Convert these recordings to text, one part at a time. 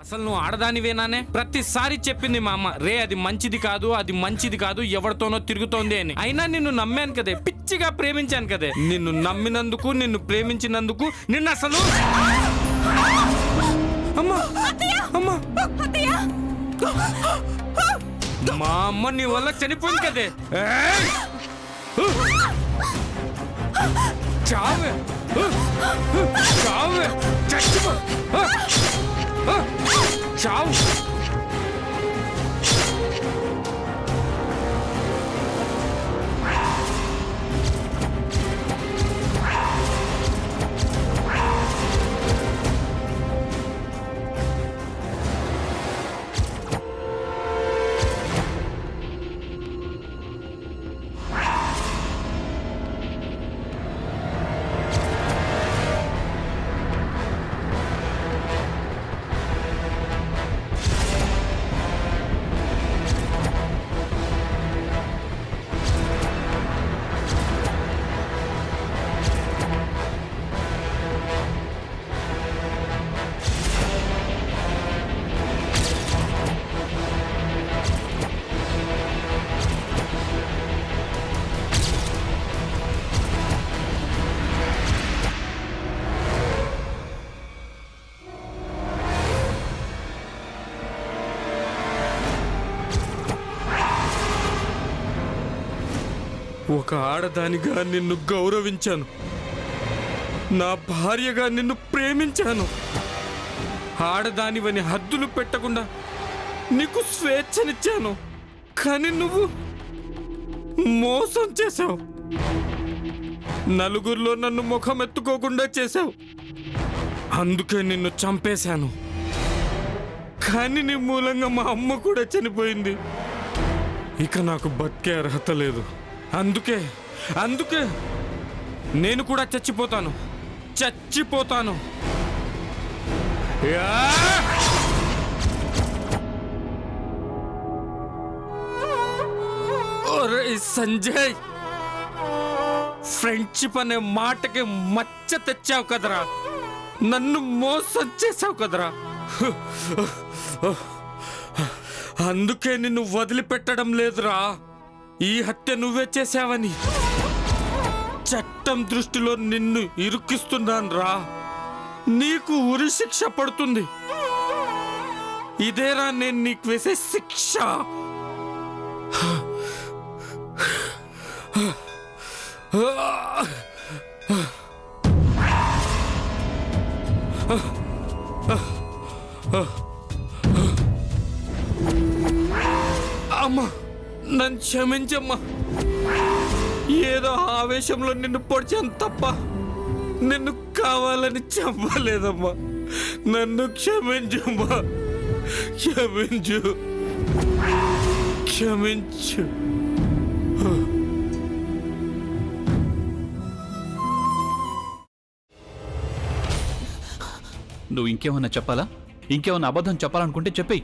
అసలు నువ్వు ఆడదానివేనానే? ప్రతిసారి చెప్పింది మా అమ్మ, రే అది మంచిది కాదు, అది మంచిది కాదు, ఎవరితోనో తిరుగుతోంది అని. అయినా నిన్ను నమ్మాను కదే, పిచ్చిగా ప్రేమించాను కదే. నిన్ను నమ్మినందుకు, నిన్ను ప్రేమించినందుకు నిన్ను అసలు... అమ్మా అమ్మా, మా అమ్మ నీ వల్ల చనిపోయింది కదే. చావే చావే, చచ్చిపో, చావు. ఒక ఆడదానిగా నిన్ను గౌరవించాను, నా భార్యగా నిన్ను ప్రేమించాను. ఆడదానివని హద్దులు పెట్టకుండా నీకు స్వేచ్ఛనిచ్చాను. కానీ నువ్వు మోసం చేశావు. నలుగురిలో నన్ను ముఖం ఎత్తుకోకుండా చేశావు. అందుకే నిన్ను చంపేశాను. కానీ నీ మూలంగా మా అమ్మ కూడా చనిపోయింది. ఇక నాకు బతికే అర్హత లేదు. అందుకే నేను కూడా చచ్చిపోతాను. సంజయ్, ఫ్రెండ్షిప్ అనే మాటకి మచ్చ తెచ్చావు కదరా. నన్ను మోసం చేసావు కదరా. అందుకే నిన్ను వదిలిపెట్టడం లేదురా. ఈ హత్య నువ్వే చేశావని చట్టం దృష్టిలో నిన్ను ఇరుకిస్తున్నాను రా. నీకు ఉరి శిక్ష పడుతుంది. ఇదేరా నేను నీకు వేసే శిక్ష. అమ్మా, నన్ను క్షమించమ్మా. ఏదో ఆవేశంలో నిన్ను పొడిచాను తప్ప నిన్ను కావాలని చంపలేదమ్మా. నన్ను క్షమించమ్మా, క్షమించు. నువ్వు ఇంకేమన్నా చెప్పాలా? ఇంకేమన్నా అబద్ధం చెప్పాలనుకుంటే చెప్పేయి.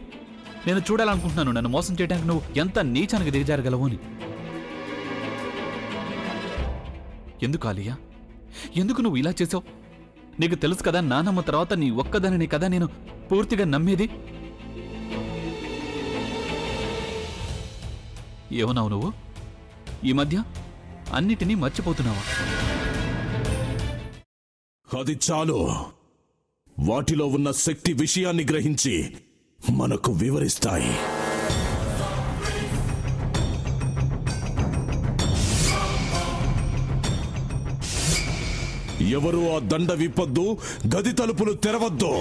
నేను చూడాలనుకుంటున్నాను నన్ను మోసం చేయడానికి నువ్వు ఎంత నీచానికి దిగజారగలవు అని. ఎందుకు ఆలియా, ఎందుకు నువ్వు ఇలా చేసావు? నీకు తెలుసు కదా, నానమ్మ తర్వాత నీ ఒక్కదానిని కదా నేను పూర్తిగా నమ్మేది. ఏమన్నావు నువ్వు? ఈ మధ్య అన్నిటినీ మర్చిపోతున్నావా? అది చాలు. వాటిలో ఉన్న శక్తి విషయాన్ని గ్రహించి మనకు వివరిస్తాయి. ఎవరు ఆ దండ విప్పొద్దు, గది తలుపులు తెరవద్దు.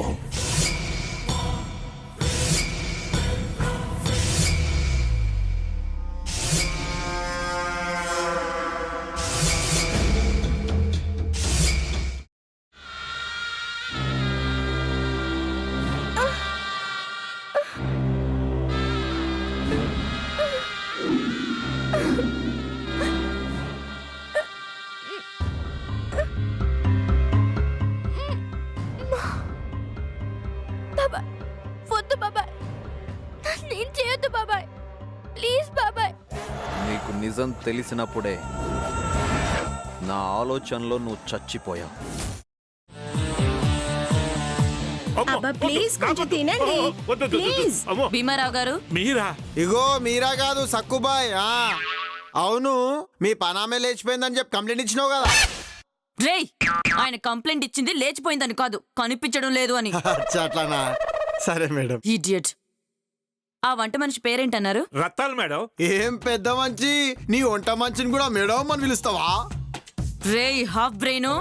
నీకు నిజం తెలిసినప్పుడే నా ఆలోచనలో నువ్వు చచ్చిపోయావు. అబ్బా ప్లీజ్ కొంచెం తినండి ప్లీజ్. భీమారావు గారు మీరా? ఇగో మీరా కాదు సక్కుబాయ్. అవును, మీ పనామే లేచిపోయిందని చెప్పి కంప్లైంట్ ఇచ్చినావు కదా. రేయ్, ఆయన కంప్లైంట్ ఇచ్చింది లేచిపోయిందని కాదు, కనిపించడం లేదు అని. అచ్చా, అట్లానా? సరే మేడం. ఇడియట్. ఆ వంట మనిషి పేరేంటన్నారు? రత్తాలు మేడం. ఏం పెద్ద మంచి, నీ వంట మంచిని కూడా మేడం అని పిలుస్తావా? రేయ్ హాఫ్ బ్రెయిన్,